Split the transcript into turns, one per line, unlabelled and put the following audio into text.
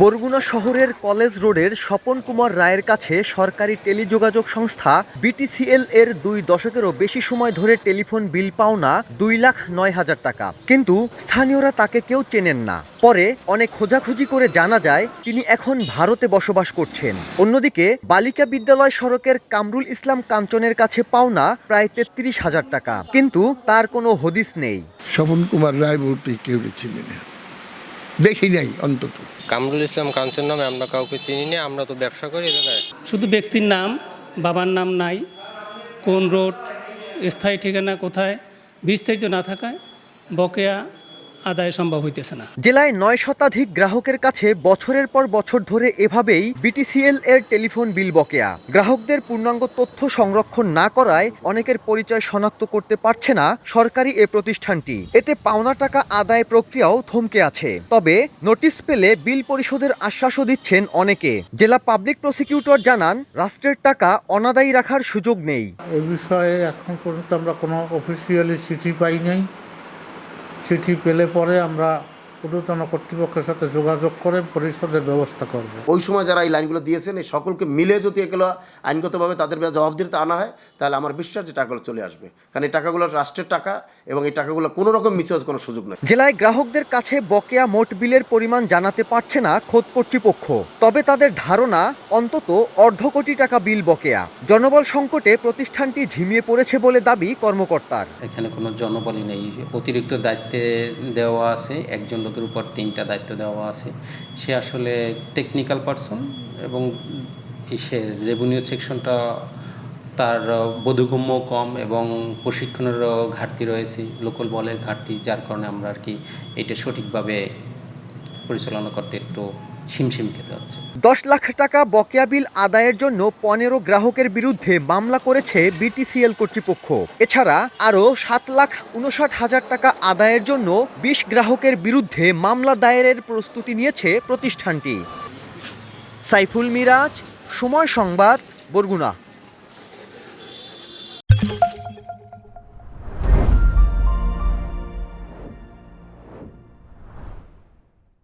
বরগুনা শহরের কলেজ রোডের স্বপন কুমার রায়ের কাছে সরকারি টেলিযোগাযোগ সংস্থা বিটিসিএল এর 2 দশকেরও বেশি সময় ধরে টেলিফোন বিল পাওনা 2,09,000 টাকা। কিন্তু স্থানীয়রা তাকে কেউ চেনেন না। পরে অনেক খোঁজাখুঁজি করে জানা যায় তিনি এখন ভারতে বসবাস করছেন। অন্যদিকে বালিকা বিদ্যালয় সড়কের কামরুল ইসলাম কাঞ্চনের কাছে পাওনা প্রায় 33,000 টাকা, কিন্তু তার কোনো হদিস নেই।
স্বপন কুমার রায় বলতে কেউ চিনি না, দেখি নাই অন্তত।
কামরুল ইসলাম কাঞ্চন নামে আমরা কাউকে চিনি না, আমরা তো ব্যবসা করি এলাকায়।
শুধু ব্যক্তির নাম, বাবার নাম নাই, কোন রোড, স্থায়ী ঠিকানা কোথায়, বিস্তারিত না থাকায় বকেয়া আদায় সম্ভব হইতেছে না।
জেলায় 9 শতাধিক গ্রাহকের কাছে বছরের পর বছর ধরে এভাবেই বিটিসিএল এর টেলিফোন বিল বকেয়া। গ্রাহকদের পূর্ণাঙ্গ তথ্য সংরক্ষণ না করায় অনেকের পরিচয় শনাক্ত করতে পারছে না সরকারি এ প্রতিষ্ঠানটি। এতে পাওনা টাকা আদায় প্রক্রিয়াও থমকে আছে। তবে নোটিশ পেলে বিল পরিশোধের আশ্বাসও দিচ্ছেন অনেকে। জেলা পাবলিক প্রসিকিউটর জানান, রাষ্ট্রের টাকা অনাদায়ী রাখার সুযোগ নেই।
এ বিষয়ে এখন পর্যন্ত আমরা কোনো অফিসিয়ালি চিঠি পাই নাই। চিঠি পেলে পরে আমরা ঊর্ধ্বতন কর্তৃপক্ষের সাথে যোগাযোগ করে পরিশোধের ব্যবস্থা করব।
ওই সময় যারা এই লাইনগুলো দিয়েছেন এই সকলকে মিলে যদি এগুলো আইনগতভাবে তাদের জবাবদিহিতে আনা হয়, তাহলে আমার বিশ্বাস যে টাকাগুলো চলে আসবে। কারণ এই টাকাগুলো রাষ্ট্রের টাকা এবং এই টাকাগুলো কোনো রকম মিসইউজ কোনো সুযোগ নেই।
জেলায় গ্রাহকদের কাছে বকেয়া মোট বিলের পরিমাণ জানাতে পারছে না খোদ কর্তৃপক্ষ। তবে তাদের ধারণা অন্তত অর্ধ কোটি টাকা বিল বকেয়া। জনবল সংকটে প্রতিষ্ঠানটি ঝিমিয়ে পড়েছে বলে দাবি কর্মকর্তার।
এখানে কোনো জনবলই নেই, অতিরিক্ত দায়িত্বে দেওয়া আছে, একজন লোকের উপর 3টা দায়িত্ব দেওয়া আছে। সে আসলে টেকনিক্যাল পারসন এবং সে রেভিনিউ সেকশনটা তার বোধগম্য কম এবং প্রশিক্ষণেরও ঘাটতি রয়েছে, লোকাল বলের ঘাটতি, যার কারণে আমরা আর কি এটা সঠিকভাবে পরিচালনা করতে একটু হিমশিম খেতে হচ্ছে।
10 লাখ টাকা বকেয়া বিল আদায়ের জন্য 15 গ্রাহকের বিরুদ্ধে মামলা করেছে বিটিসিএল কর্তৃপক্ষ। এছাড়া আরও 7,59,000 টাকা আদায়ের জন্য 20 গ্রাহকের বিরুদ্ধে মামলা দায়েরের প্রস্তুতি নিয়েছে প্রতিষ্ঠানটি। সাইফুল মিরাজ, সময় সংবাদ, বরগুনা।